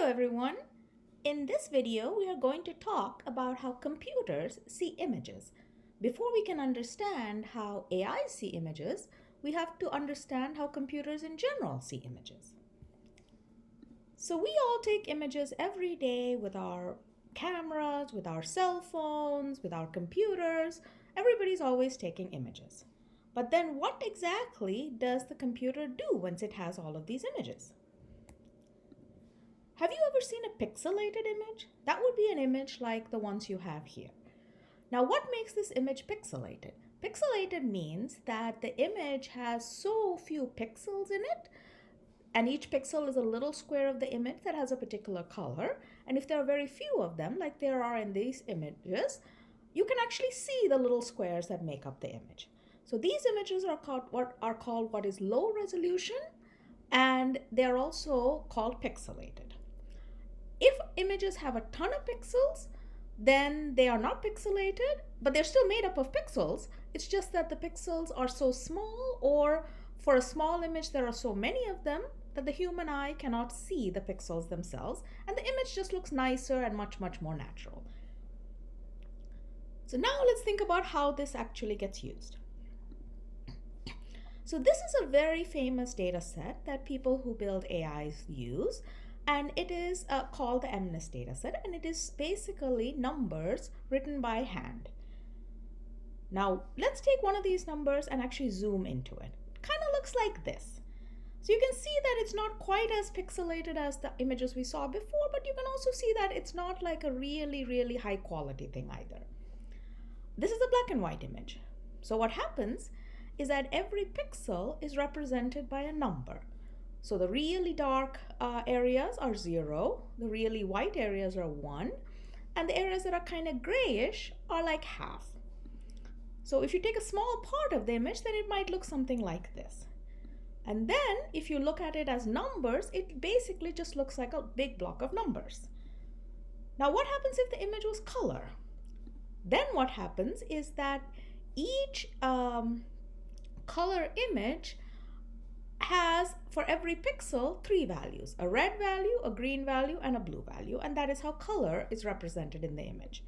Hello everyone. In this video, we are going to talk about how computers see images. Before we can understand how AI see images, we have to understand how computers in general see images. So we all take images every day with our cameras, with our cell phones, with our computers. Everybody's always taking images. But then what exactly does the computer do once it has all of these images? Have you ever seen a pixelated image? That would be an image like the ones you have here. Now, what makes this image pixelated? Pixelated means that the image has so few pixels in it, and each pixel is a little square of the image that has a particular color. And if there are very few of them, like there are in these images, you can actually see the little squares that make up the image. So these images are called what is low resolution, and they're also called pixelated. If images have a ton of pixels, then they are not pixelated, but they're still made up of pixels. It's just that the pixels are so small, or for a small image, there are so many of them that the human eye cannot see the pixels themselves, and the image just looks nicer and much, much more natural. So now let's think about how this actually gets used. So this is a very famous data set that people who build AIs use. And it is called the MNIST dataset, and it is basically numbers written by hand. Now, let's take one of these numbers and actually zoom into it. It kind of looks like this. So you can see that it's not quite as pixelated as the images we saw before, but you can also see that it's not like a really, really high quality thing either. This is a black and white image. So what happens is that every pixel is represented by a number. So the really dark areas are 0, the really white areas are 1, and the areas that are kind of grayish are like half. So if you take a small part of the image, then it might look something like this. And then if you look at it as numbers, it basically just looks like a big block of numbers. Now what happens if the image was color? Then what happens is that each color image has, for every pixel, 3 values: a red value, a green value, and a blue value. And that is how color is represented in the image.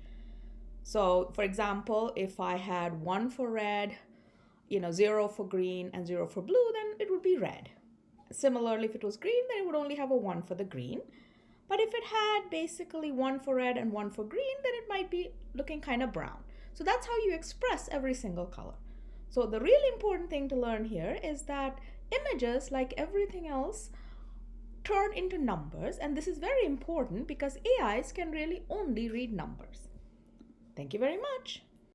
So for example, if I had 1 for red, 0 for green, and 0 for blue, then it would be red. Similarly, if it was green, then it would only have a 1 for the green. But if it had basically 1 for red and 1 for green, then it might be looking kind of brown. So that's how you express every single color. So the really important thing to learn here is that images, like everything else, turn into numbers, and this is very important because AIs can really only read numbers. Thank you very much.